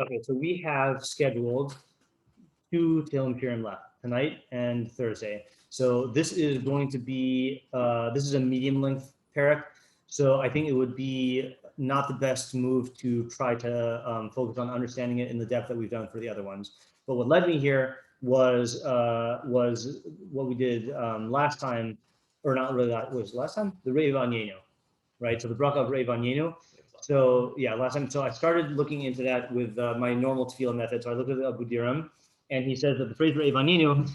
Okay, so we have scheduled 2 Tehilim left, tonight and Thursday. So this is going to be, this is a medium length perek. So I think it would be not the best move to try to focus on understanding it in the depth that we've done for the other ones. But what led me here was what we did last time, or not really, that was last time, the Rei Vanyenu, right? So the berachah of Rei Vanyenu. So yeah, last time. So I started looking into that with my normal tefillah method. So I looked at the Abu Diram, and he says that the phrase Rei Vanyenu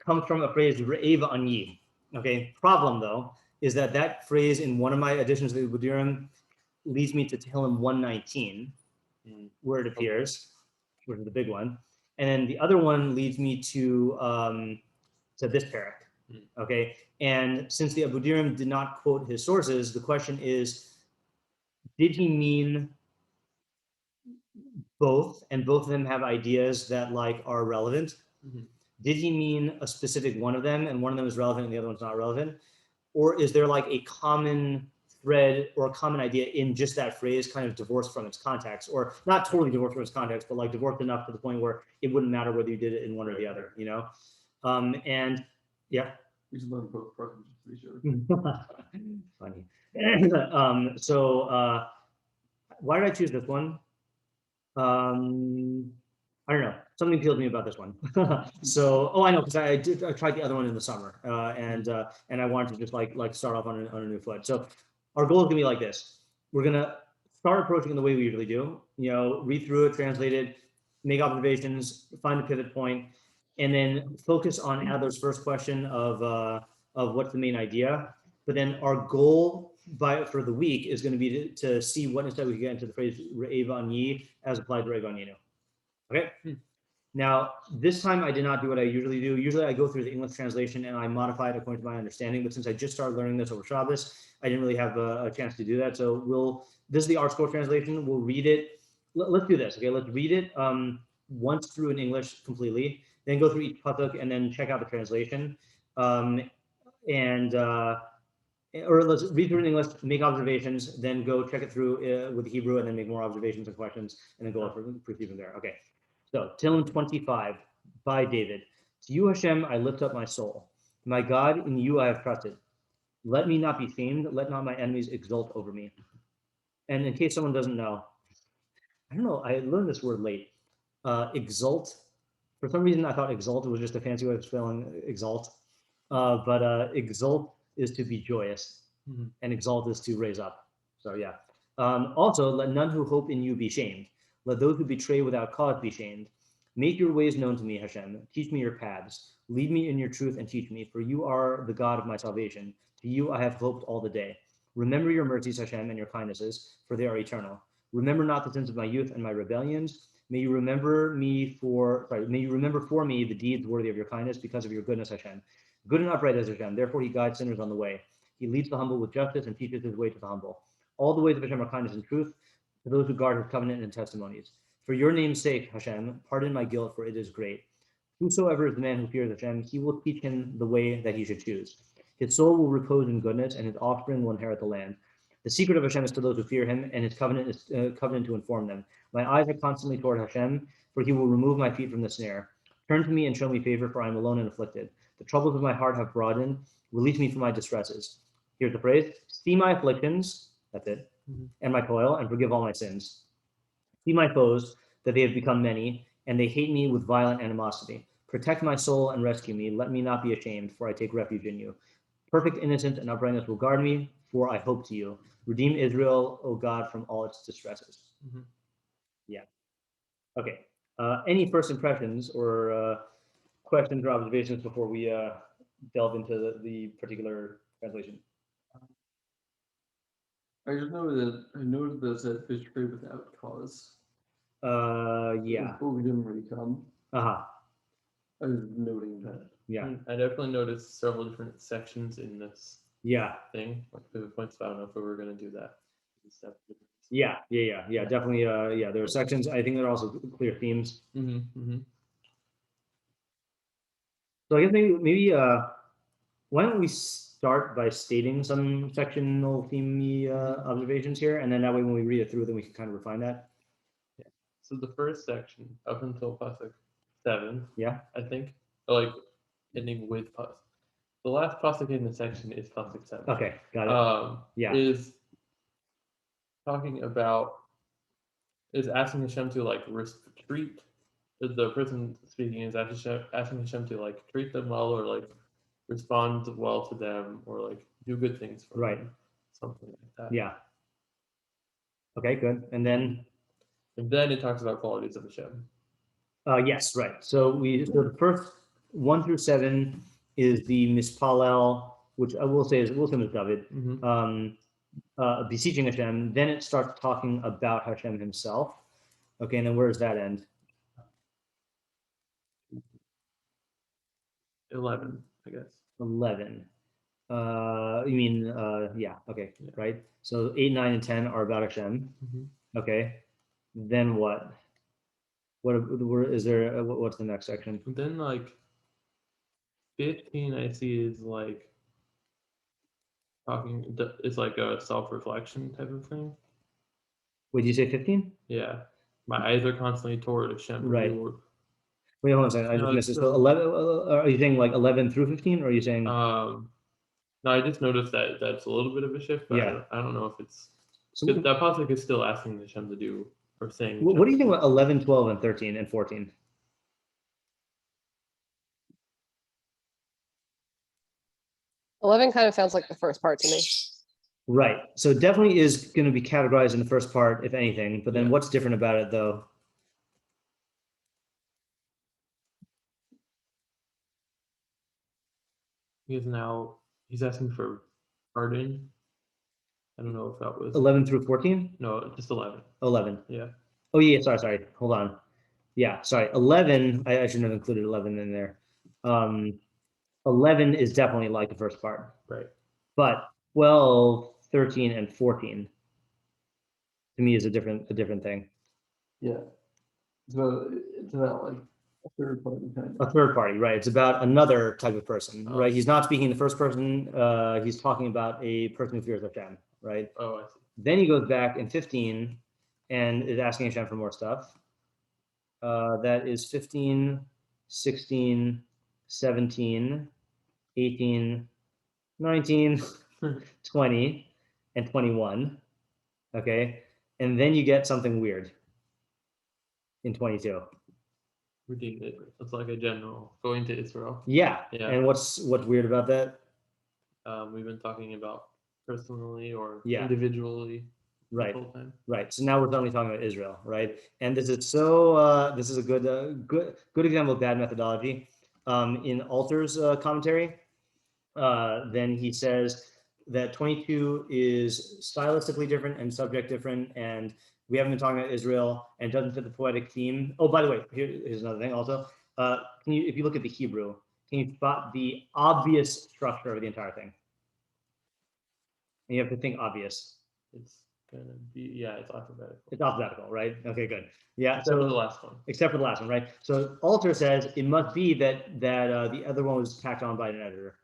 comes from a phrase Rei Vanyi. Okay. Problem though is that that phrase in one of my editions of the Abu Diram leads me to Tehilim 119, where it appears, which is the big one, and then the other one leads me to this perek. Okay. And since the Abu Diram did not quote his sources, the question is, did he mean both, and both of them have ideas that like are relevant? Did he mean a specific one of them, and one of them is relevant and the other one's not relevant? Or is there like a common thread or a common idea in just that phrase, kind of divorced from its context, or not totally divorced from its context, but like divorced enough to the point where it wouldn't matter whether you did it in one or the other, you know? And yeah. We should learn both approaches, to be sure. Funny. Why did I choose this one? I don't know. Something appealed to me about this one. So, I know, because I tried the other one in the summer, and I wanted to just like start off on a new foot. So, our goal is gonna be like this. We're gonna start approaching it the way we usually do. You know, read through it, translate it, make observations, find a pivot point, and then focus on Adler's first question of what's the main idea. But then our goal for the week is going to be to see what instead we can get into the phrase Rei Vanyi as applied to Rei Vanyenu. Okay. Now, this time I did not do what I usually do. Usually I go through the English translation and I modify it according to my understanding. But since I just started learning this over Shabbos, I didn't really have a chance to do that. So this is the ArtScroll translation. We'll read it. Let's do this. Okay, let's read it once through in English completely, then go through each pasuk and then check out the translation. Or let's read through in English, make observations, then go check it through with Hebrew, and then make more observations and questions, and then go up for from there. Okay. So, Tehillim 25 by David. To you, Hashem, I lift up my soul. My God, in you I have trusted. Let me not be shamed. Let not my enemies exult over me. And in case someone doesn't know, I don't know, I learned this word late. Exult. For some reason, I thought exalt was just a fancy way of spelling exalt. But exult is to be joyous, and exalt is to raise up. So yeah. Also, let none who hope in you be shamed. Let those who betray without cause be shamed. Make your ways known to me, Hashem. Teach me your paths. Lead me in your truth and teach me, for you are the God of my salvation. To you I have hoped all the day. Remember your mercies, Hashem, and your kindnesses, for they are eternal. Remember not the sins of my youth and my rebellions. May you remember for me the deeds worthy of your kindness because of your goodness, Hashem. Good and upright is Hashem, therefore he guides sinners on the way. He leads the humble with justice and teaches his way to the humble. All the ways of Hashem are kindness and truth to those who guard his covenant and testimonies. For your name's sake, Hashem, pardon my guilt, for it is great. Whosoever is the man who fears Hashem, he will teach him the way that he should choose. His soul will repose in goodness, and his offspring will inherit the land. The secret of Hashem is to those who fear him, and his covenant is covenant to inform them. My eyes are constantly toward Hashem, for he will remove my feet from the snare. Turn to me and show me favor, for I am alone and afflicted. The troubles of my heart have broadened. Release me from my distresses. Here's the phrase. See my afflictions, that's it, and my toil, and forgive all my sins. See my foes, that they have become many, and they hate me with violent animosity. Protect my soul and rescue me. Let me not be ashamed, for I take refuge in you. Perfect innocence and uprightness will guard me, for I hope to you. Redeem Israel, O God, from all its distresses. Yeah. Okay. Any first impressions or questions or observations before we delve into the particular translation? I just know that I noted that it said fish free without cause. Yeah. But we didn't really come. Uh-huh. I was noting that. Yeah. I definitely noticed several different sections in this thing, like pivot points. But I don't know if we were going to do that. Yeah. Definitely. There are sections. I think there are also clear themes. So I guess maybe why don't we start by stating some sectional theme observations here, and then that way when we read it through, then we can kind of refine that. So the first section up until pasuk 7, Yeah. I think, like ending with pasuk. The last pasuk in the section is pasuk 7. Okay, got it. Yeah. Is talking about is asking Hashem to like treat the person speaking is asking Hashem to like treat them well or like respond well to them or like do good things for Right. them, something like that. Yeah. Okay, good. And then it talks about qualities of Hashem. yes, right. So the first 1 through 7 is the mispalel, which I will say is David, beseeching Hashem. Then it starts talking about Hashem himself. Okay, and then where does that end? 11, I guess. 11. You mean yeah, okay, Yeah. right. So 8, 9, and 10 are about Hashem. Okay. Then what? What is there? What's the next section? Then like 15, I see is like talking. It's like a self-reflection type of thing. Would you say 15? Yeah, my eyes are constantly toward Hashem. Right. Wait, hold on a second. I just missed it. So 11. Are you saying like 11 through 15, or are you saying? No, I just noticed that that's a little bit of a shift. But Yeah. I don't know if it's. So that pasuk is still asking Hashem to do or saying. What do you think about 11, 12, and 13 and 14? $11 kind of sounds like the first part to me. Right. So it definitely is going to be categorized in the first part, if anything. But then what's different about it, though? He's asking for pardon. I don't know if that was 11 through 14? No, just 11. 11. Yeah. Oh yeah, sorry. Hold on. Yeah, sorry. 11. I shouldn't have included 11 in there. 11 is definitely like the first part. Right. But 12, 13, and 14 to me is a different thing. Yeah. So it's about like a third party kind A of. third party, right? It's about another type of person, Oh. right? He's not speaking in the first person. He's talking about a person who fears Hashem, right? Oh, I see. Then he goes back in 15 and is asking Hashem for more stuff. That is 15, 16, 17, 18, 19, 20, and 21. Okay. And then you get something weird in 22. Redeemed it. It's like a general going to Israel. Yeah. Yeah. And what's weird about that? We've been talking about personally or Yeah. individually Right. the whole time. Right. So now we're only talking about Israel, right? And this is so. This is a good example of bad methodology. In Alter's commentary, then he says that 22 is stylistically different and subject different, and we haven't been talking about Israel, and it doesn't fit the poetic theme. Oh, by the way, here's another thing. Also, if you look at the Hebrew, can you spot the obvious structure of the entire thing? And you have to think obvious. It's gonna be it's alphabetical. It's alphabetical, right? Okay, good. Yeah. Except for the last one. Except for the last one, right? So Alter says it must be that the other one was tacked on by an editor.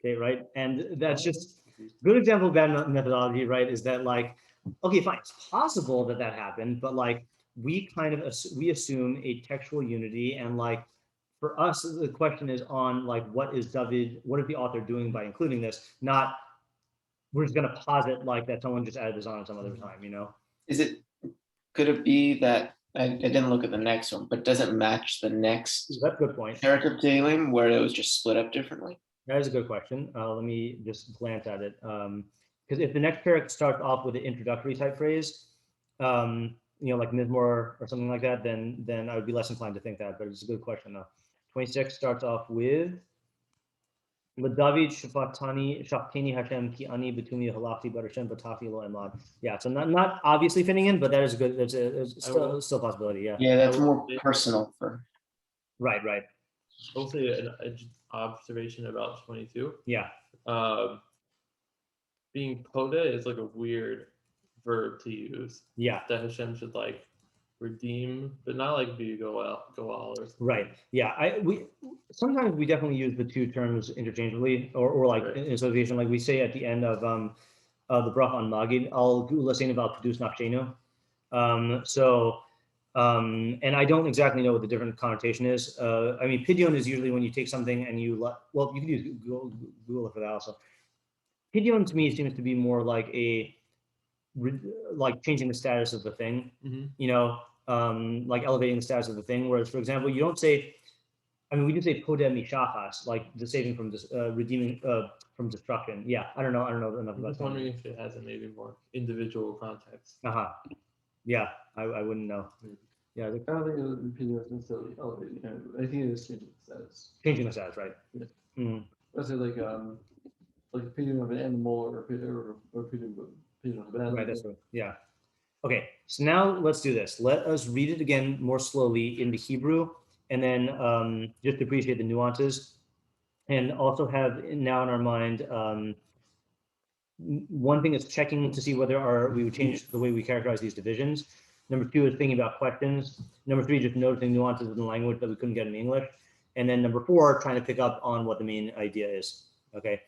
Okay, right? And that's just good example of bad methodology, right? Is that like, okay, fine, it's possible that happened, but like we kind of we assume a textual unity, and like for us the question is on like what is the author doing by including this, not we're just going to posit like that someone just added this on at some other time, you know? Could it be that I didn't look at the next one, but does it match the next That's a good point. perek of Tehilim where it was just split up differently? That is a good question. Let me just glance at it. Because if the next perek starts off with an introductory type phrase, like Mizmor or something like that, then I would be less inclined to think that, but it's a good question though. 26 starts off with L'David shaftani Hashem ki ani betumi halachti bar Hashem batati lo emad. Yeah, so not obviously fitting in, but that is a good. It's still a possibility. Yeah. Yeah, that's more personal for. Right. I'll say an observation about 22. Yeah. Being poda is like a weird verb to use. Yeah. That Hashem should like redeem, but not like be goal or something. Right. Yeah. We sometimes we definitely use the two terms interchangeably, or like in association. Like we say at the end of the berachah on Magid, al gula sein about produce nafshenu. So And I don't exactly know what the different connotation is. I mean, pidyon is usually when you take something and you well, you can use Google for that also. Pidyon to me seems to be more like like changing the status of the thing, you know, like elevating the status of the thing. Whereas, for example, you don't say, I mean, we do say podem mishachas, like the saving from this, redeeming from destruction. Yeah, I don't know enough I'm about just wondering if it has a maybe more individual context. Yeah, I wouldn't know. Yeah, I don't think the opinion is necessarily elevating. I think it is changing the status. changing the status, right? Yeah. Mm-hmm. Let's say like opinion of an animal or opinion of an animal. Right, that's right. Yeah. Okay, so now let's do this. Let us read it again more slowly in the Hebrew, and then just appreciate the nuances, and also have now in our mind one thing is checking to see whether we would change the way we characterize these divisions. Number two is thinking about questions. Number three, just noticing nuances in the language that we couldn't get in English. And then number four, trying to pick up on what the main idea is. Okay.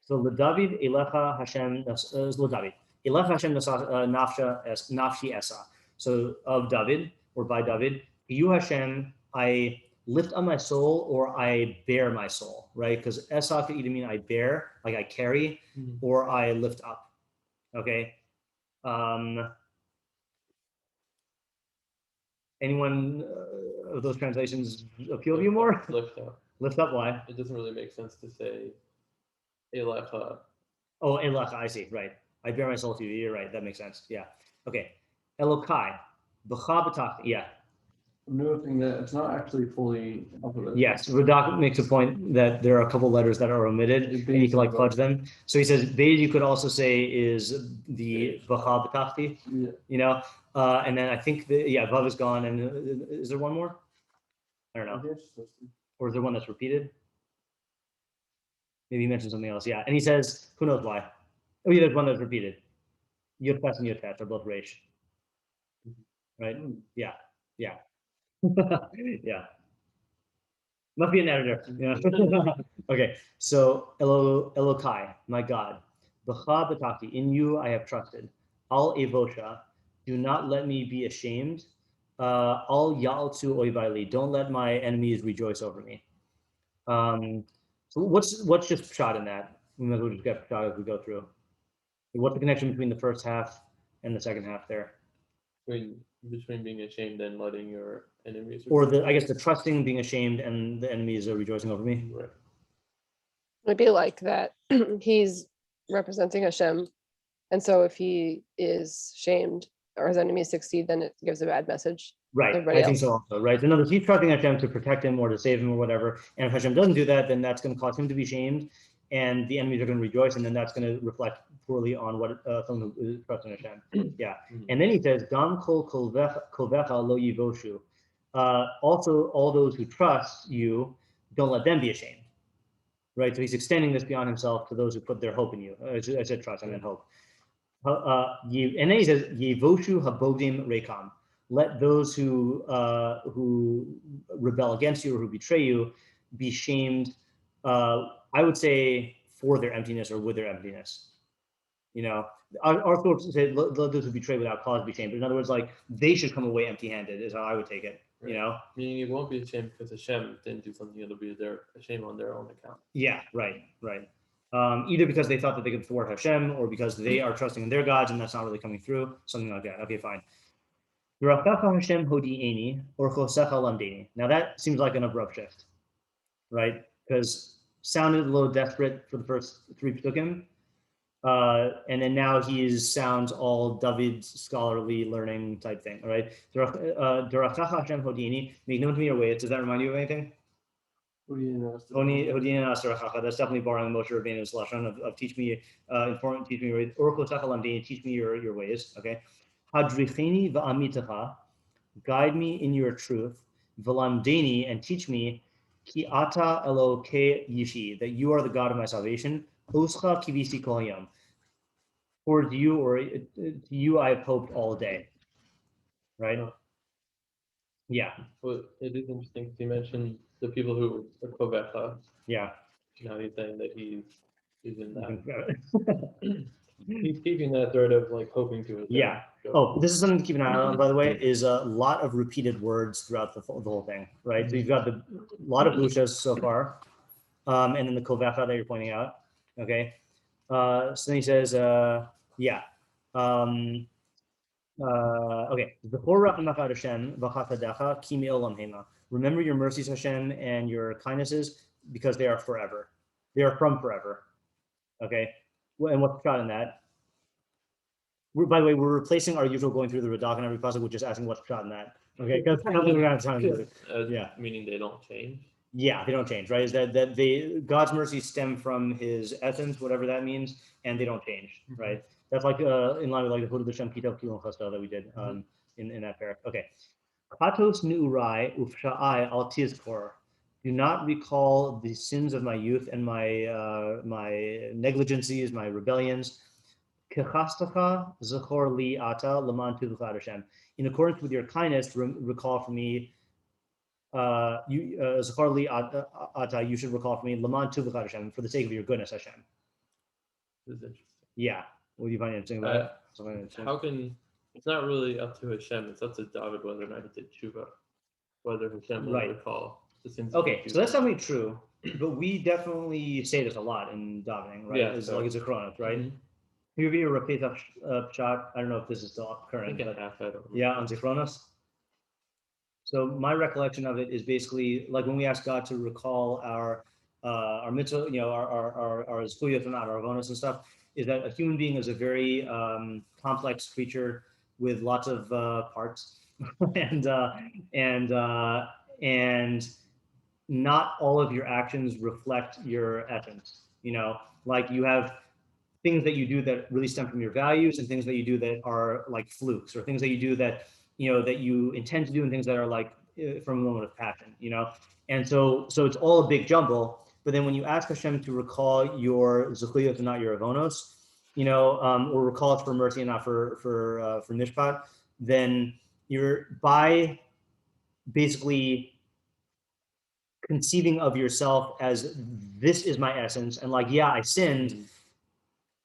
So David, Eilecha Hashem, David. Eilecha Hashem Nafshi Esa. So of David, or by David, you Hashem, I lift up my soul or I bear my soul, right? Because Esa could either mean I bear, like I carry, or I lift up. Okay. Anyone of those translations appeal to you more? Lift up. Lift up, why? It doesn't really make sense to say Eilecha. Oh, Eilecha, I see, right. I bear my soul to you, you're right, that makes sense, yeah. Okay, Elokai, B'cha b'tachti, yeah. I'm noticing that it's not actually fully alphabet. Yes, Radak makes a point that there are a couple letters that are omitted, and you can like fudge them. So he says, Beis you could also say is the B'cha b'tachti, you know? And then I think, Vav is gone, and is there one more? I don't know. Or is there one that's repeated? Maybe he mentioned something else. Yeah. And he says, who knows why? Oh, yeah, there's one that's repeated. Yud Tes and Yud Tes are both Reish. Right? Yeah. Yeah. Yeah. Must be an editor. Yeah. Okay. So Elokai, my God. B'cha b'tachti, in you I have trusted. Al evosha, do not let me be ashamed. Al ya'altu oivai, don't let my enemies rejoice over me. So what's just shot in that? We might as well just get shot as we go through. What's the connection between the first half and the second half there? Between being ashamed and letting your enemies. Or I guess the trusting, being ashamed, and the enemies are rejoicing over me. Right. It'd be like that. He's representing Hashem, and so if he is shamed or his enemies succeed, then it gives a bad message. Right, I think so also, right? In other words, he's trusting Hashem to protect him or to save him or whatever. And if Hashem doesn't do that, then that's going to cause him to be shamed, and the enemies are going to rejoice, and then that's going to reflect poorly on what someone who is trusting Hashem. Yeah. And then he says, Gam kol kolvecha lo yivoshu. Also, all those who trust you, don't let them be ashamed. Right? So he's extending this beyond himself to those who put their hope in you. I said trust, I meant hope. And then he says, Yivoshu habodim rekam. Let those who rebel against you or who betray you be shamed. I would say for their emptiness or with their emptiness. You know, our sources say let those who betray without cause be shamed. But in other words, like they should come away empty-handed is how I would take it. Right. You know, meaning you won't be ashamed because Hashem didn't do something; it'll be a shame on their own account. Yeah, right. Either because they thought that they could thwart Hashem, or because they are trusting in their gods and that's not really coming through. Something like that. Okay, fine. Now that seems like an abrupt shift, right? Because sounded a little desperate for the first three psukim, and then now sounds all David's scholarly learning type thing, all right? Make known to me your ways. Does that remind you of anything? That's definitely borrowing Moshe Rabbeinu's lashon of teach me, teach me your ways. Teach me your ways, okay? Hadricheni va'amitacha, guide me in your truth, v'lamdeni, and teach me, ki ata Elokei yishi, that you are the God of my salvation, oscha kivisi kol hayom, towards you or to you I have hoped all day, right? Yeah. Well, it is interesting because you mentioned the people who are kovecha. Yeah. Now he's saying that he's in that. He's keeping that thread of like hoping to it. Yeah. Oh, this is something to keep an eye on, by the way, is a lot of repeated words throughout the whole thing, right? So you've got a lot of bushas so far, and then the kovecha that you're pointing out, okay? So then he says, yeah. Okay. Remember your mercies, Hashem, and your kindnesses, because they are forever. They are from forever. Okay. And what's shot in that? By the way, we're replacing our usual going through the Radak and every puzzle with just asking what's shot in that. Okay. Because I don't think we're gonna have time to do it. Yeah. Meaning they don't change. Yeah, they don't change, right? Is that God's mercies stem from His essence, whatever that means, and they don't change, right? That's like in line with like the Huda D'Shem Kitov Kilon Chastel that we did in that perek. Okay. Patos nu'urai ufsha'ai al tizkor. Do not recall the sins of my youth and my negligencies, my rebellions. Kechastacha zachor li ata laman tuvcha Hashem. In accordance with your kindness, recall for me. Zachor li ata. You should recall for me laman tuvcha Hashem, for the sake of your goodness, Hashem. This is interesting. Yeah. What do you find interesting about it? How can it's not really up to Hashem, it's up to David whether or not he did tshuva, whether Hashem will recall the sins. Okay, so that's definitely true, but we definitely say this a lot in davening, right? Yeah, It's so- like it's a chronos, right? Mhm. Here be a repeat shot. I don't know if this is still I current, think but I have it. yeah, on Zichronos. So my recollection of it is basically like when we ask God to recall our mitzvah, you know, our zchuyot and our avonos and stuff, is that a human being is a very complex creature with lots of parts, and not all of your actions reflect your essence. You know, like you have things that you do that really stem from your values, and things that you do that are like flukes, or things that you do that that you intend to do, and things that are like from a moment of passion. You know, and so it's all a big jumble. But then when you ask Hashem to recall your zechuyot and not your avonos, or recall it for mercy and not for mishpat, then you're by basically conceiving of yourself as this is my essence, and like, yeah, I sinned,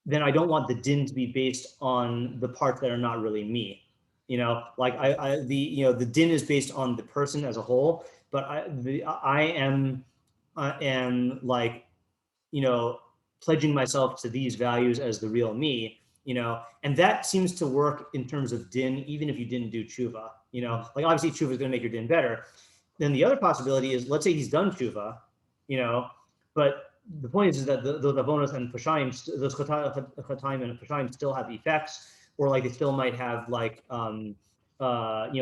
then I don't want the din to be based on the parts that are not really me. Like the din is based on the person as a whole, but I am like, pledging myself to these values as the real me, and that seems to work in terms of din, even if you didn't do tshuva, like obviously tshuva is going to make your din better. Then the other possibility is, let's say he's done tshuva, but the point is that the avonos and pashayim, those chatayim and pashayim still have effects, or like they still might have like,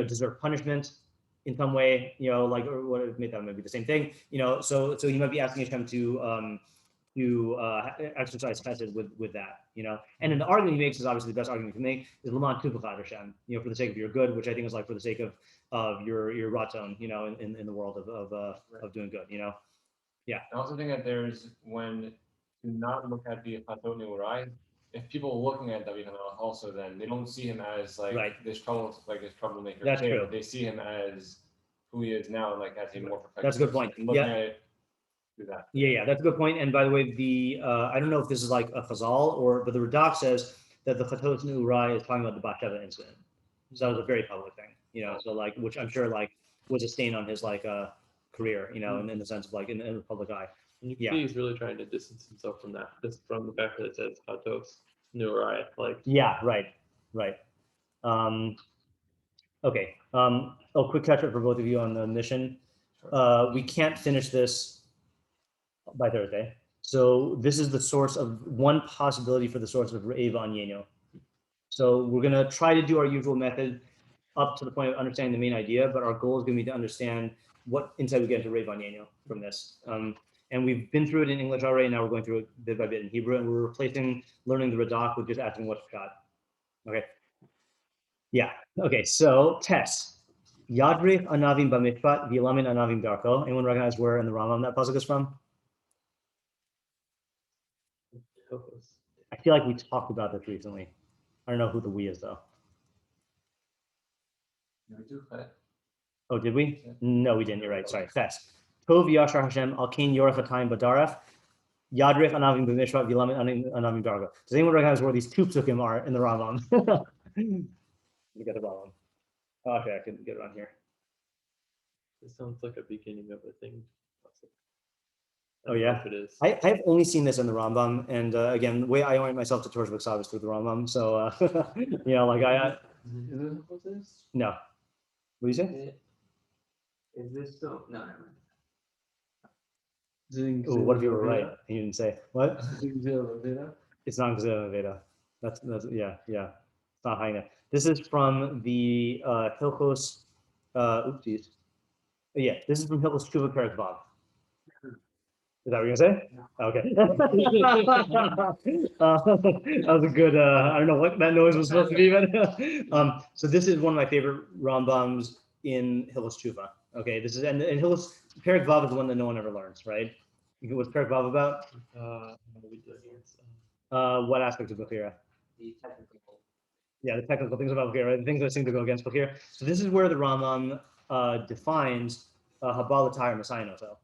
deserve punishment in some way, like, or what that might be the same thing, so you might be asking Hashem to exercise chesed with that, and then the argument he makes is obviously the best argument he can make is Laman Tuvachad Hashem, for the sake of your good, which I think is like for the sake of your ratzon, in the world of doing good, Yeah. I also think that there's when to not look at the Chatot Neurai, if people are looking at David Hamelech also, then they don't see him as like this troublemaker. That's true. They see him as who he is now, like as a more perfect. That's a good point. Looking at it through that. Yeah, that's a good point. And by the way, I don't know if this is like a chazal but the Radak says that the Chatot Neurai is talking about the Bathsheba incident. So that was a very public thing, so like, which I'm sure like was a stain on his like career, in the sense of like in the public eye. And you can see he's really trying to distance himself from that, just from the fact that it says Chatos Neurai, like. Yeah, right. Okay. Quick catch up for both of you on the mission. We can't finish this by Thursday, so this is the source of one possibility for the source of Re'eva Anyeno. So we're gonna try to do our usual method up to the point of understanding the main idea, but our goal is gonna be to understand what insight we get into Re'eva Anyeno from this. And we've been through it in English already. Now we're going through it bit by bit in Hebrew, and we're replacing learning the Radak with just asking what's shot. Okay. Yeah. Okay. So test. Yadrich anavim b'mishpat v'yalamin anavim darko. Anyone recognize where in the Rambam that pasuk is from? I feel like we talked about this recently. I don't know who the we is though. Oh, did we? Yeah. No, we didn't. You're right. Sorry. Test. Tov yashar Hashem al kain yorachatayim badaraf yadrich anavim b'mishpat v'yalamin anavim darko. Does anyone recognize where these two psukim are in the Rambam? You got the wrong one. Oh, okay, I can get it on here. It sounds like a beginning of a thing. I Oh, don't know yeah? if it is. I've only seen this in the Rambam, and again, the way I orient myself to Torah B'Ksav is through the Rambam. So, like I Is it what this? no. What do you say? Is this so? No, never mind. Oh, what if you were right? And you didn't say what? Veda? It's not Gzela Veda. That's yeah. It's not high enough. This is from the Hilchos. Oopsies. Yeah, this is from Hilchos Tshuva Perek Vav. Is that what you're gonna say? Okay. That was a good. I don't know what that noise was supposed to be, but so this is one of my favorite Rambams in Hilchos Tshuva. Okay, this is and Hilchos Perek Vav is the one that no one ever learns, right? What's Perek Vav about? What are we doing here? What aspect of Bechira? The technical. Yeah, the technical things about Bechira, right? The things that seem to go against Bechira. So this is where the Rambam defines Habal Atayr Messiah Noso.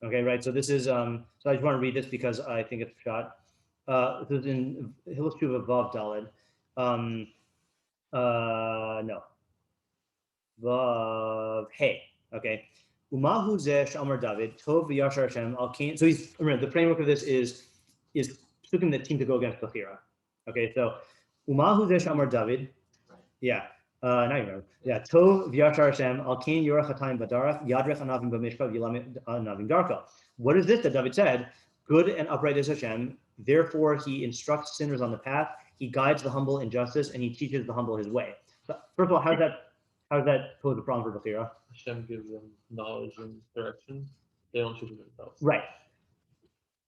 Okay, right. So this is so I just want to read this because I think it's a shot. This is in Hilchos Tshuva Vav Daled. No. Vav Hey. Okay. Umahu Zeh Shamar David Tov Yashar Hashem Al Kain. So he's remember the framework of this is psukim that seem to go against Bechira. Okay, so Umahu Zeh Shamar David. Yeah. Now you remember. Yeah. Tov Yashar Hashem Al Kain Yorach Hatayim Badarach Yadrech Anavim B'Mishpav Yilam Anavim Darko. What is this that David said? Good and upright is Hashem. Therefore, he instructs sinners on the path. He guides the humble in justice, and he teaches the humble his way. So, first of all, how does that pose a problem for Bechira? Hashem gives them knowledge and direction. They don't choose it themselves. Right.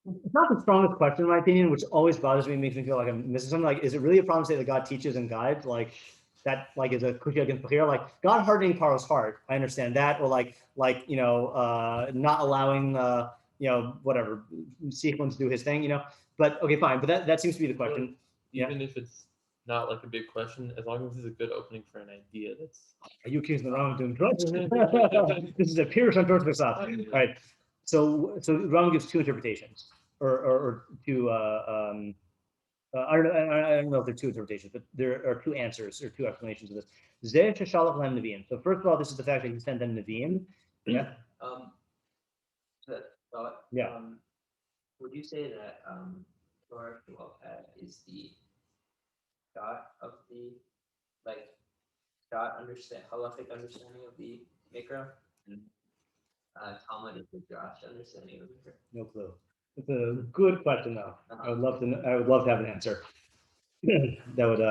It's not the strongest question in my opinion, which always bothers me, makes me feel like I'm missing something. Like, is it really a problem to say that God teaches and guides? Like that, like is a kushya against Bechira? Like God hardening Paro's heart, I understand that, or not allowing whatever sequence to do his thing, But okay, fine. But that seems to be the question. Even if it's not like a big question, as long as it's a good opening for an idea, that's. Are you accusing the Rambam of doing drugs? This is a pure on Torah B'Ksav. All right. So Rambam gives two interpretations, or two. I don't know if there are two interpretations, but there are two answers or two explanations of this. Zeh sheshalach lahem neviim. So first of all, this is the fact that he sent them neviim. Yeah. Thought. Yeah. Would you say that Torah is the dot of the halachic understanding of the Mikra? Talmud is the Josh understanding of the Mikra? No clue. It's a good question though. I would love to have an answer. That would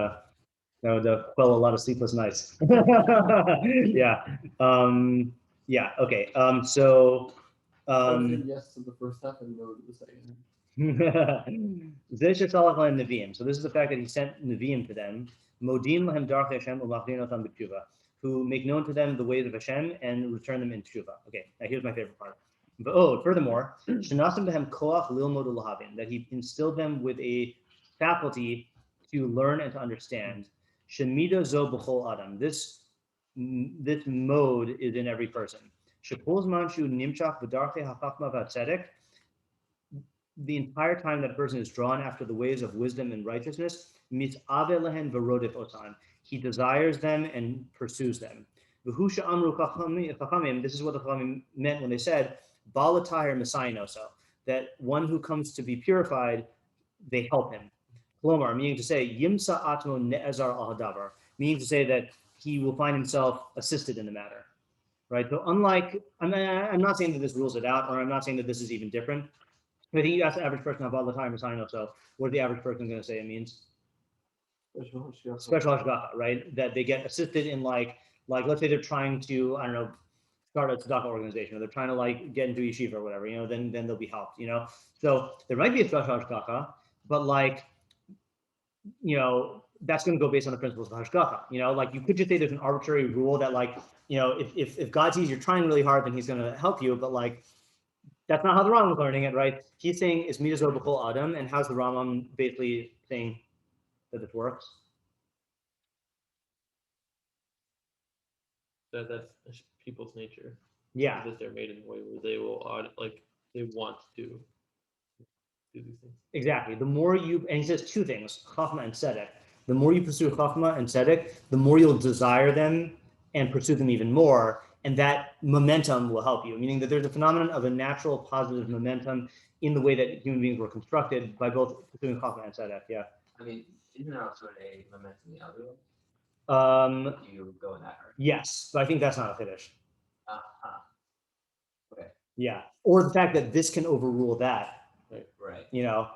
quell a lot of sleepless nights. Yeah. Yeah. Okay. So. Yes to the first half and no to the second. So this is the fact that he sent Nevi'im to them, Modim lahem darchei Hashem u'machzirnotam b'tshuva, who make known to them the ways of Hashem and return them in tshuva. Okay, now here's my favorite part. Furthermore, shenasim behem koach lilmod u'lahavin, that he instilled them with a faculty to learn and to understand. Shemida zo b'chol adam. This mode is in every person. Shekol zman shu nimshach v'darchei hachachma v'hatzedek. The entire time that person is drawn after the ways of wisdom and righteousness, he desires them and pursues them. This is what the Chachamim meant when they said, Balatayr Messianoso, that one who comes to be purified, they help him. Klomar, meaning to say, Yimsa Atmo Ne'ezar Ahadavar, meaning to say that he will find himself assisted in the matter. Right? So unlike, I'm not saying that this rules it out, or I'm not saying that this is even different. I think you ask the average person about the time or so what the average person is going to say it means? Special hashgacha, right? That they get assisted in like let's say they're trying to, I don't know, start a tzedakah organization, or they're trying to get into yeshiva or whatever, then they'll be helped, So there might be a special hashgacha, but that's going to go based on the principles of hashgacha. You could just say there's an arbitrary rule that if God sees you're trying really hard, then he's going to help you, but that's not how the Rambam is learning it, right? He's saying it's midas b'chol adam, and how's the Rambam basically saying that this works? That's people's nature. Yeah. That they're made in a way where they will they want to do these things. Exactly. The more and he says two things, chachma and tzedek. the more you pursue chachma and tzedek, the more you'll desire them and pursue them even more, and that momentum will help you. Meaning that there's a phenomenon of a natural positive momentum in the way that human beings were constructed by both pursuing chachma and tzedek. Yeah. I mean, isn't there also a momentum in the other way? Do you go in that direction? Yes, but I think that's not a chiddush. Uh-huh. Okay. Yeah, or the fact that this can overrule that. Right. You know,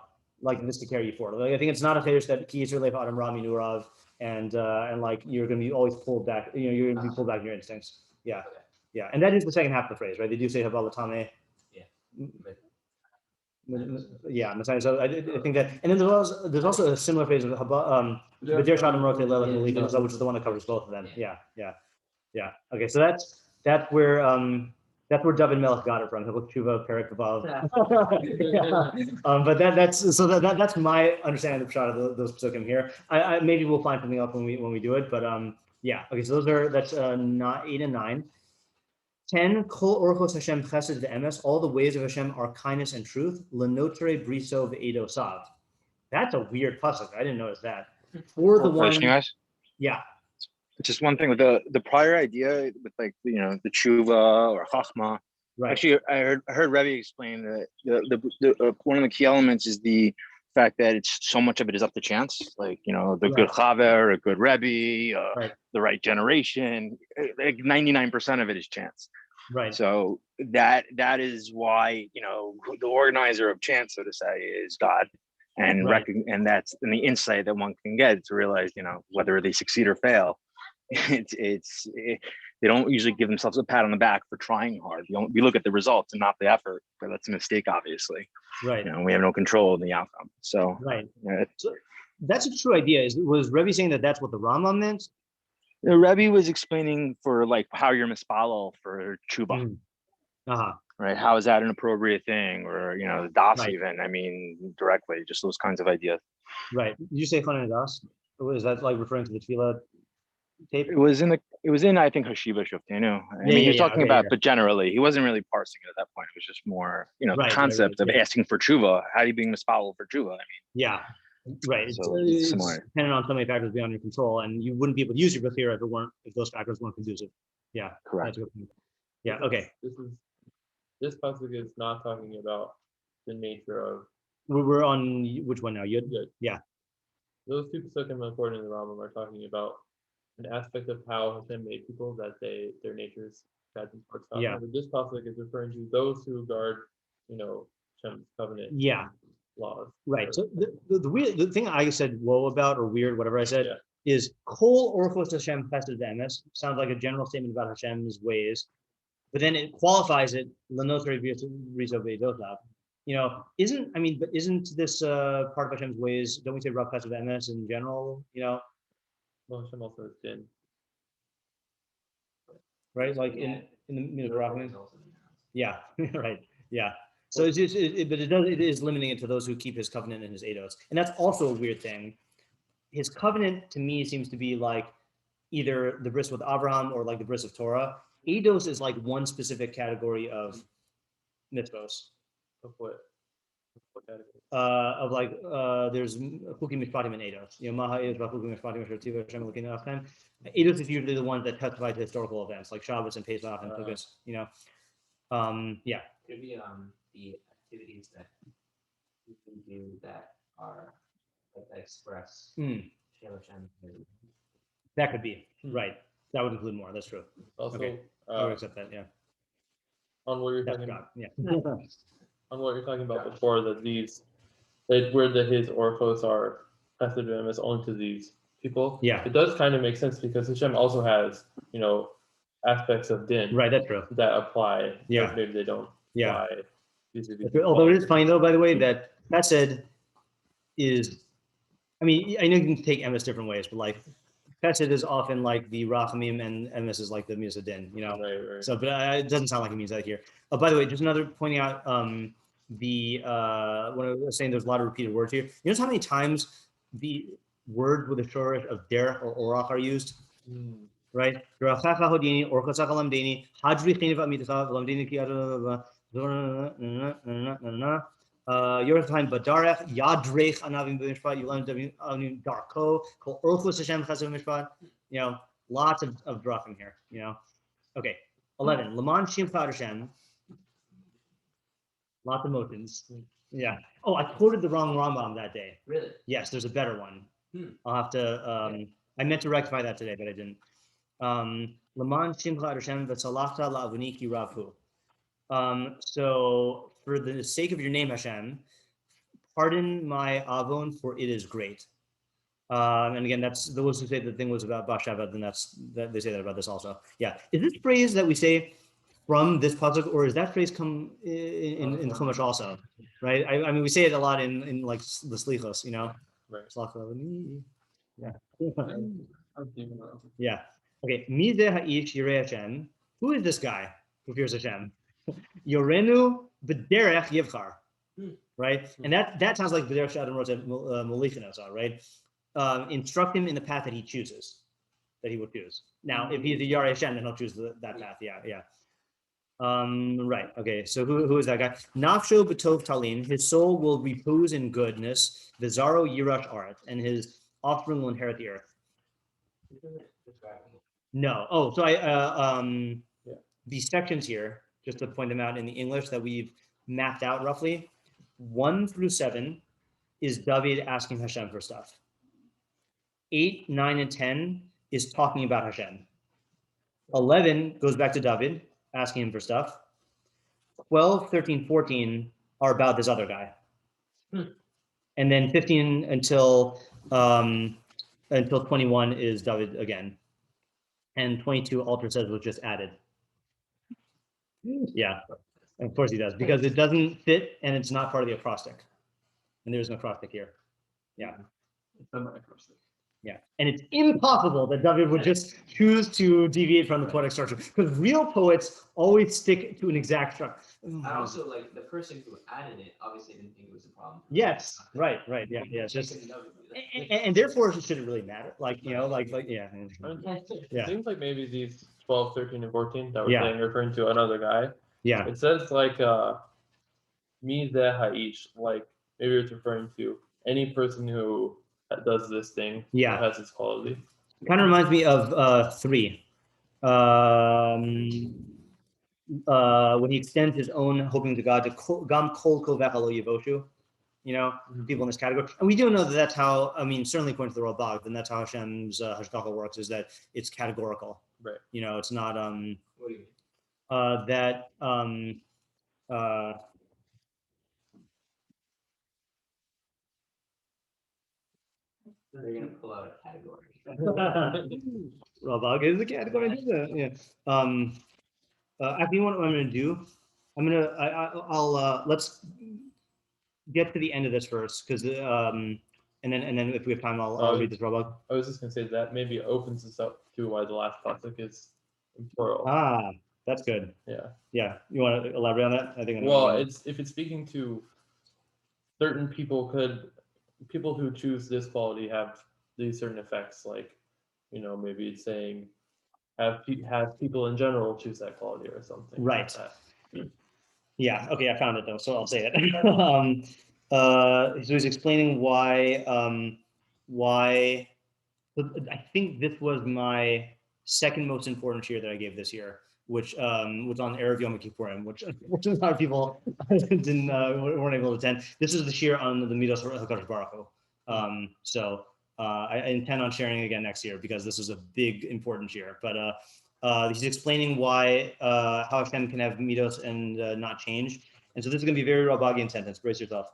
like this to carry you forward. Like, I think it's not a chiddush that ki yisur leif adam ra minurav, and like you're going to be always pulled back. You know, you're going to be pulled back in your instincts. Yeah, Okay. yeah, and that is the second half of the phrase, right? They do say habalatame. Yeah. Yeah, Messiah. So I think that, and then there's also a similar phrase of which is the one that covers both of them. Yeah. Okay, so that's where David Melech got it from. Hilchot Tshuva, perek vav. But that's my understanding of the pshat of those psukim here. I maybe we'll find something else when we do it. But yeah. Okay, so that's 8 and 9. 10, kol orchos Hashem chesed ve'emes, all the ways of Hashem are kindness and truth. Lenotre briso ve'edo sav. That's a weird pasuk. I didn't notice that. For the one, guys? Yeah. Just one thing with the prior idea with like the tshuva or chachma. Right. Actually, I heard Rebbe explain that the one of the key elements is the fact that it's so much of it is up to chance. Like the good chaver, a good Rebbe, the right generation. Like 99% of it is chance. Right. So that is why the organizer of chance, so to say, is God, and and that's the insight that one can get to realize whether they succeed or fail. They don't usually give themselves a pat on the back for trying hard. We look at the results and not the effort, but that's a mistake, obviously. Right. We have no control of the outcome. So so that's a true idea. Was Rebbe saying that that's what the Rambam meant? The Rebbe was explaining for like how you're mispalel for tshuva. Right? How is that an appropriate thing? Or the das even. I mean, directly, just those kinds of ideas. Right. Did you say Chonen das? Is that like referring to the tefillah tape? It was in I think Hashiva Shoftenu. I mean, he was talking about, but generally, he wasn't really parsing it at that point. It was just more, the concept of asking for tshuva. How are you being mispalel for tshuva? I mean, yeah, right. So it's similar. Depending on so many factors beyond your control, and you wouldn't be able to use your bechira if those factors weren't conducive. Yeah, correct. Yeah. Okay. This pasuk is not talking about the nature of. We're on which one now? Yud. Yeah. Those two pasukim according to the Rambam are talking about an aspect of how Hashem made people, that their natures bad things towards God. Yeah. But this pasuk is referring to those who guard, Hashem's covenant. Yeah. Laws. Right. So the thing I said woe about or weird, whatever I said, is kol orchos Hashem chesed ve'emes. Sounds like a general statement about Hashem's ways, but then it qualifies it lenotre briso ve'edosav. Isn't this part of Hashem's ways? Don't we say rav chesed ve'emes in general? Well, Hashem also has din. Right, like in the berachah. Yeah, right. Yeah. So it's just, it is limiting it to those who keep His covenant and His eidos, and that's also a weird thing. His covenant to me seems to be like either the bris with Abraham or like the bris of Torah. Eidos is like one specific category of mitzvos. Of what? What category? Of like there's chukim mishpatim and eidos. Maha is chukim mishpatim asher Hashem looking after. Eidos is usually the ones that testify to historical events like Shabbos and Pesach and Sukkot. Yeah. Could be the activities that you can do that are that express Hashem. That could be right. That would include more. That's true. Also, okay. I would accept that. Yeah. On what you're talking about. Yeah. On what you're talking about before, that his orchos are chesed ve'emes only to these people. Yeah. It does kind of make sense because Hashem also has aspects of din. Right. That's true. That apply. Yeah. Maybe they don't. Yeah. Apply. Although it is funny though, by the way, that chesed is. I mean, I know you can take emes different ways, but like chesed is often like the rachamim, and emes is like the midas din. Right. So, but it doesn't sound like it means that here. By the way, just another pointing out when I was saying there's a lot of repeated words here. You notice how many times the words with the shorish of derech or orach are used? Right? Yorachim Badarech, Yadrech Anavim B'Mishpat, Yulam Davim Darko, Kol Orchos Hashem Chesed Mishpat. You know, lots of drachim here. You know, okay. 11. Laman Shimcha Hashem. Lots of motions. Yeah. Oh, I quoted the wrong Rambam that day. Really? Yes, there's a better one. Hmm. I'll have to. I meant to rectify that today, but I didn't. Laman Shimcha Hashem v'Salachta la'avuniki Ravu. So for the sake of your name, Hashem, pardon my avon, for it is great. And again, that's those who say the thing was about Bashava, then they say that about this also. Yeah. Is this phrase that we say from this pasuk, or is that phrase come in the Chumash also? Right. I mean, we say it a lot in like the Slichos, you know. Right. Yeah. I'm thinking about it. Yeah. Okay. Mizeh ha'ish yirei Hashem. Who is this guy who fears Hashem? Yorenu b'derech yivchar. Right. And that sounds like b'derech she'adam roteh molichin also, right? Instruct him in the path that he chooses, that he will choose. Now, if he's a Yarei Hashem, then he'll choose that path. Yeah. Right. Okay. So who is that guy? Nafsho b'tov talin. His soul will repose in goodness. V'zaro yirash aret, and his offspring will inherit the earth. No. Oh, so these sections here, just to point them out in the English that we've mapped out roughly, 1 through 7 is David asking Hashem for stuff. 8, 9, and 10 is talking about Hashem. 11 goes back to David, asking him for stuff. 12, 13, 14 are about this other guy. And then 15 until 21 is David again. And 22, Alter says, was just added. Yeah, of course he does, because it doesn't fit and it's not part of the acrostic. And there's an acrostic here. Yeah. It's not my acrostic. Yeah, and it's impossible that David would just choose to deviate from the poetic structure, because real poets always stick to an exact structure. I also like the person who added it obviously didn't think it was a problem. Yes, right, yeah. It's just, and therefore it shouldn't really matter. Like, you know, like yeah. It seems like maybe these 12, 13, and 14 that we're Yeah. saying referring to another guy. Yeah, It says like mi ze ha'ish, like maybe it's referring to any person who does this thing. Yeah. Has this quality. kind of reminds me of 3. When he extends his own hoping to God to gam kol kovach lo yivoshu, you know, people in this category. And we do know that that's how, I mean, certainly according to the Rambam, then that's how Hashem's hashgacha works, is that it's categorical. Right. You know, it's not What do you mean? that They're gonna pull out a category. Rambam is a category. Yeah. Actually, what I'm going to do, I'll let's get to the end of this first, because and then if we have time, I'll read this Rambam. I was just gonna say that maybe opens us up to why the last topic is in plural. Ah, that's good. Yeah. Yeah, you want to elaborate on that? I think. Well, if it's speaking to certain people who choose this quality have these certain effects, like, you know, maybe it's saying have people in general choose that quality or something. Right. Like that. Yeah. Okay, I found it though, so I'll say it. So he's explaining why. I think this was my second most important shiur that I gave this year, which was on Erev Yom Kippurim, which unfortunately a lot of people weren't able to attend. This is the shiur on the Midos HaKadosh Baruch Hu. So I intend on sharing again next year, because this is a big important shiur. But he's explaining why how Hashem can have Midos and not change. And so this is going to be a very Rabagian sentence. Brace yourself.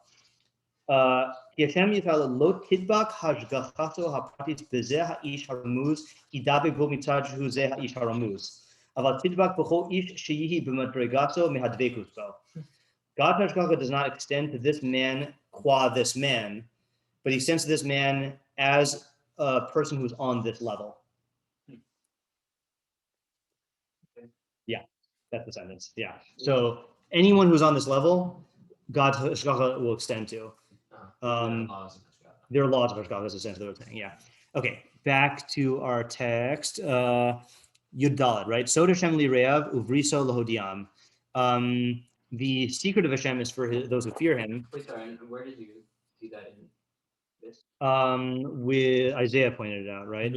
Hashem yifal lo tidbak hashgachato hapratis bezeh ha'ish haramuz idabek bo mitzad shehu zeh ha'ish haramuz. Aval tidbak b'chol ish sheyihi b'madregato mehadvekus bo. God's hashgacha does not extend to this man qua this man, but he extends to this man as a person who's on this level. Yeah, that's the sentence. Yeah. So anyone who's on this level, God's hashgacha will extend to. There are laws of hashgacha, is essentially what we're saying. Yeah. Okay. Back to our text. Yud Daled, right? So Hashem li re'av uvriso lahodiam. The secret of Hashem is for those who fear Him. Wait, sorry, and where did you see that in this? With Isaiah pointed it out, right?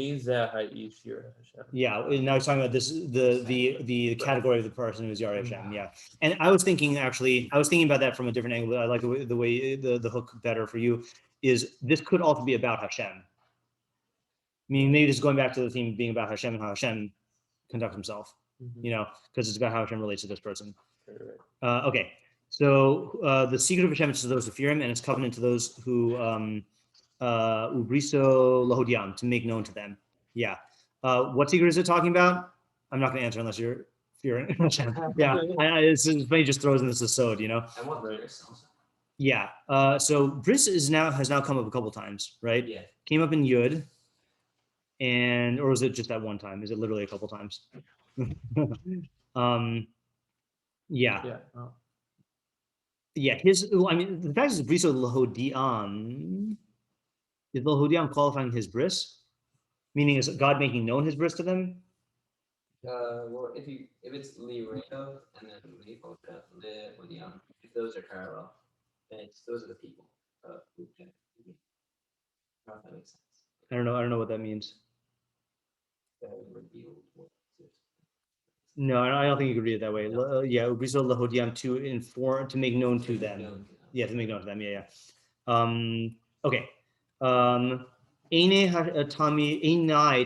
Yeah, and now he's talking about this the category of the person who's Yar Hashem. Yeah, and I was thinking about that from a different angle. But I like the way the hook better for you is this could also be about Hashem. Meaning maybe this is going back to the theme being about Hashem and how Hashem conducts himself. You know, because it's about how Hashem relates to this person. Okay, so the secret of Hashem is to those who fear Him, and it's covenant to those who ubriso lahodiam, to make known to them. Yeah. What secret is it talking about? I'm not going to answer unless you're fearing Hashem. Yeah, it's funny. Just throws in this aside, you know. And what bris also? Yeah. So bris has now come up a couple times, right? Yeah. Came up in Yud, or was it just that one time? Is it literally a couple times? Yeah. Yeah. Oh. Yeah. The fact is briso lahodiam. Is lahodiam qualifying his bris? Meaning, is God making known His bris to them? Well, if it's li reto and then li kota, li odiam, if those are parallel, then those are the people who can. I don't know if that makes sense. I don't know what that means. Revealed what is. No, I don't think you could read it that way. Yeah, ubriso lahodiam, to inform, to make known to them. Yeah, to make known to them. Yeah. Okay. Einai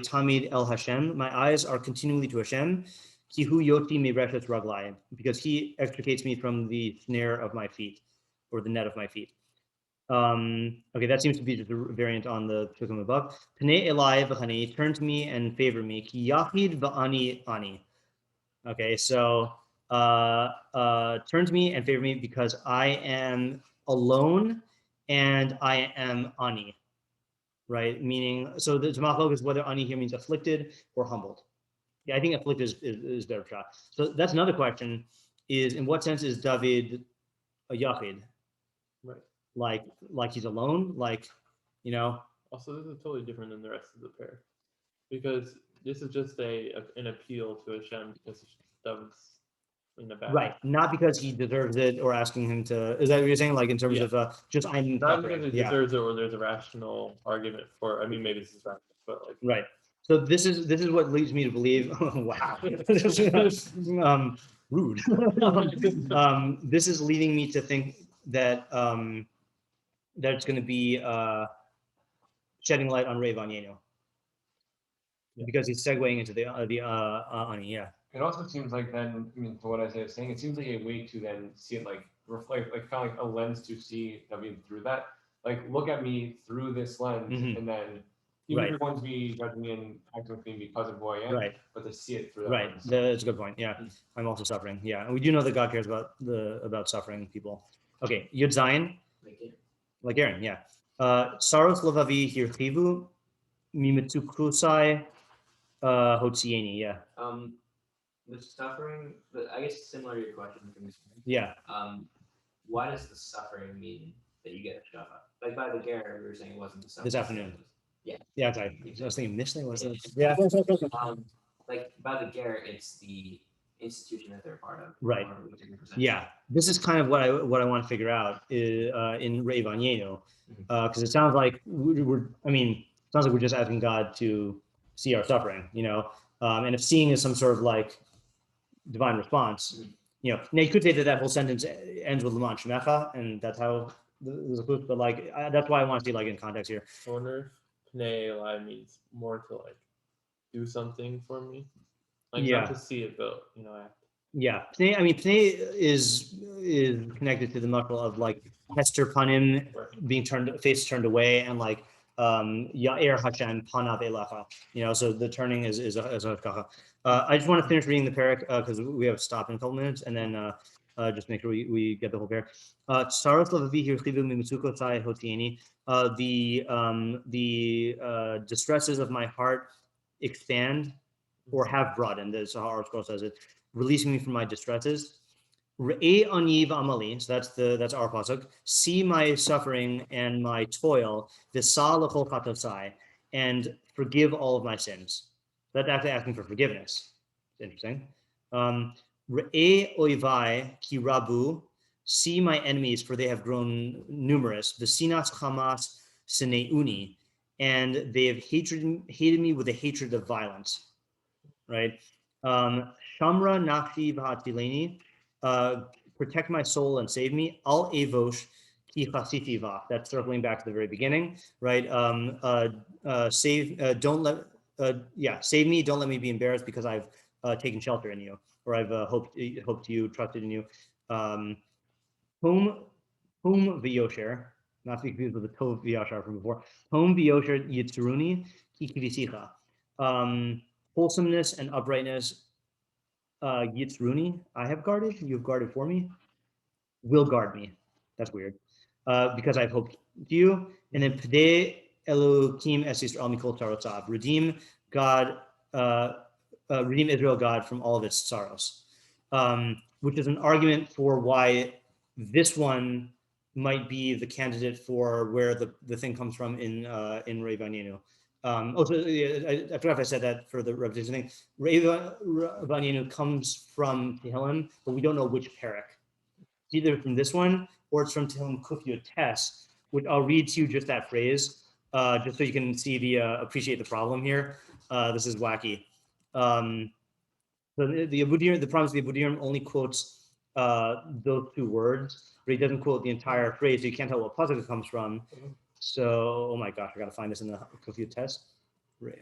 tamid el Hashem. My eyes are continually to Hashem. Kihu yoti mereshet raglai, because He extricates me from the snare of my feet, or the net of my feet. Okay, that seems to be just a variant on the psukim above. Pnei elai v'chani, turn to me and favor me. Ki yachid v'ani ani. Okay, so turn to me and favor me because I am alone and I am ani. Right, meaning, so the Tamachok is whether ani here means afflicted or humbled. Yeah, I think afflicted is better shot. So that's another question: is in what sense is David a yachid? Right. Like he's alone, you know. Also, this is totally different than the rest of the pair, because this is just an appeal to Hashem because David's in the back. Right, not because he deserves it or asking him to. Is that what you're saying? Like in terms of just I'm not because he deserves it or there's a rational argument for. I mean, maybe this is rational, but like right. So this is what leads me to believe. Wow, rude. This is leading me to think that that it's going to be shedding light on Rei Vanyenu, because he's segueing into the ani. Yeah. It also seems like then, I mean, for what Isaiah is saying, it seems like a way to then see it like reflect, like kind of like a lens to see David through that. Like, look at me through this lens, and then even if you're going to be judging me and acting with me because of who I am, but to see it through that lens. That's a good point. Yeah, I'm also suffering. Yeah, and we do know that God cares about suffering people. Okay, Yud Zayin, like Aaron. Yeah, Saros Lavavi Hirchivu Mimitsukusai Hotzieni. Yeah. The suffering, I guess similar to your question. Yeah. Why does the suffering mean that you get a shava? Like by the ger, we were saying it wasn't the suffering. This afternoon. Yeah. Yeah, sorry. I was thinking Mishnah was it? Yeah. Like by the ger, it's the institution that they're part of. Right. Yeah. This is kind of what I want to figure out in Rei Vanyenu, because it sounds like we're just asking God to see our suffering, you know, and if seeing is some sort of like divine response, you know. Now you could say that whole sentence ends with L'man Shemecha, and that's how there's a clue, but like that's why I want to see like in context here. I wonder if Pnei Elai means more to like do something for me, like not to see it, but you know, act. Yeah, Pnei is connected to the muscle of like Hester Panim being face turned away, and like Ya'er Hashem Panav Eilecha. You know, so the turning is a hashkacha. I just want to finish reading the perek because we have to stop in a couple minutes, and then just make sure we get the whole perek. Saros lavavi hirchivu mimitzukotai hotieni. The distresses of my heart expand or have broadened, as our scroll says it, releasing me from my distresses. Re'e ani v'amali, so that's our pasuk. See my suffering and my toil, v'sa l'chol chatosai, and forgive all of my sins. That's actually asking for forgiveness. It's interesting. Re'e oivai ki rabu, see my enemies, for they have grown numerous. V'sinas chamas seneuni, and they have hated me with a hatred of violence. Right? Shamra nafshi v'hatileni, protect my soul and save me. Al evosh ki chasiti va. That's circling back to the very beginning, right? Save me. Don't let me be embarrassed because I've taken shelter in you, or I've hoped you, trusted in you. Hum v'yosher, not to be confused with the tov v'yashar from before. Hum v'yosher yitzuruni ki kivisicha. Wholesomeness and uprightness, yitzruni, I have guarded, you have guarded for me, will guard me. That's weird. Because I've hoped to you. And then P'dei Elokim es Yisrael mikol tarotzav. Redeem God, redeem Israel, God, from all of its sorrows. Which is an argument for why this one might be the candidate for where the thing comes from in Revaninu. I forgot if I said that for the repetition thing. Revaninu comes from Tehilim, but we don't know which perek. It's either from this one or it's from Tehilim Kufiyot Tes, which I'll read to you just that phrase, just so you can see appreciate the problem here. This is wacky. So the promise of the Abudirim only quotes those two words, but he doesn't quote the entire phrase, so you can't tell what pasuk it comes from. So, oh my gosh, I gotta find this in the Kufiyot Tes.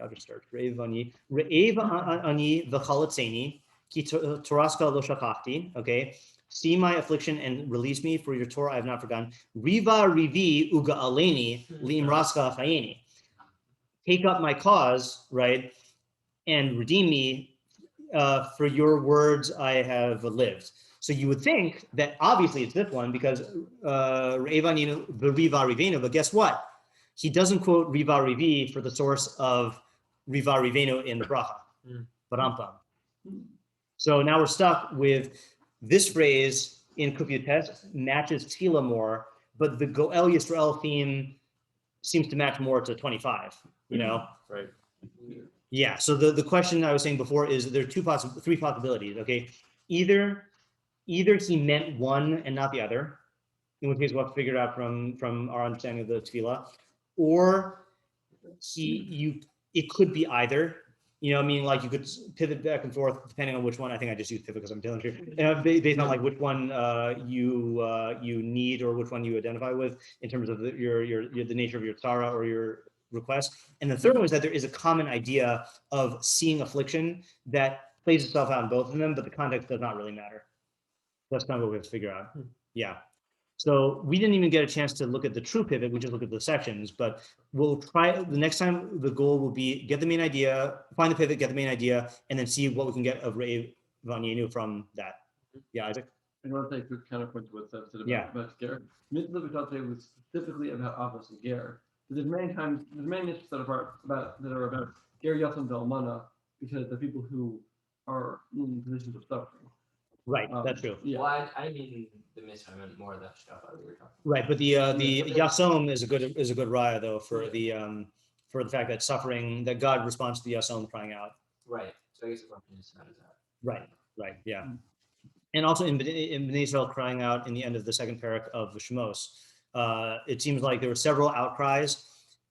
I'll just start. Re'evani v'chalatzeni ki toraska lo shakachti. Okay, see my affliction and release me, for your Torah I have not forgotten. Riva rivi uga aleni li'imraska chayeni. Take up my cause, right, and redeem me. For your words I have lived. So you would think that obviously it's this one because Re'evaninu v'riva rivenu, but guess what? He doesn't quote riva rivi for the source of riva rivenu in the berachah. Barampam. So now we're stuck with this phrase in Kufiyot Tes matches Tefillah more, but the Goel Yisrael theme seems to match more to 25, you know? Right. Yeah, so the question I was saying before is there are three possibilities, okay? Either he meant one and not the other, in which case we'll have to figure it out from our understanding of the tefillah, or it could be either. You know, I mean, like you could pivot back and forth depending on which one. I think I just use pivot because I'm telling you, based on like which one you need or which one you identify with in terms of the nature of your tzara or your request. And the third one is that there is a common idea of seeing affliction that plays itself out in both of them, but the context does not really matter. That's kind of what we have to figure out. Yeah. So we didn't even get a chance to look at the true pivot. We just look at the sections, but we'll try the next time. The goal will be get the main idea, find the pivot, get the main idea, and then see what we can get of Re'ev Vanyenu from that. Yeah, Isaac? I want to take a quick counterpoint to what Seth said about Ger. Mitzvah B'Shaltei was specifically about opposite Ger. There's many mitzvahs that are about Ger Yasim Dalmana, because the people who are in positions of suffering. Right, that's true. Yeah. Well, I mean the mitzvah, I meant more of that stuff that we were talking about. Right, but the Yasom is a good raya though for the fact that suffering, that God responds to the Yasom crying out. Right. So I guess the question is how does that? Right, yeah. And also in Bnei Israel crying out in the end of the second perek of the Shemos, it seems like there were several outcries,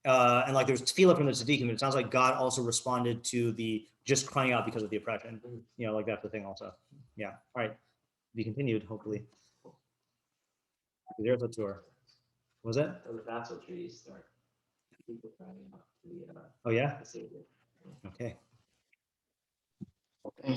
and like there's tefillah from the tzaddikim, but it sounds like God also responded to the just crying out because of the oppression. You know, like that's the thing also. Yeah. All right. Be continued, hopefully. There's a tour. Was that? So the vassal treaties start. People crying out to the Oh yeah? the Savior. Okay.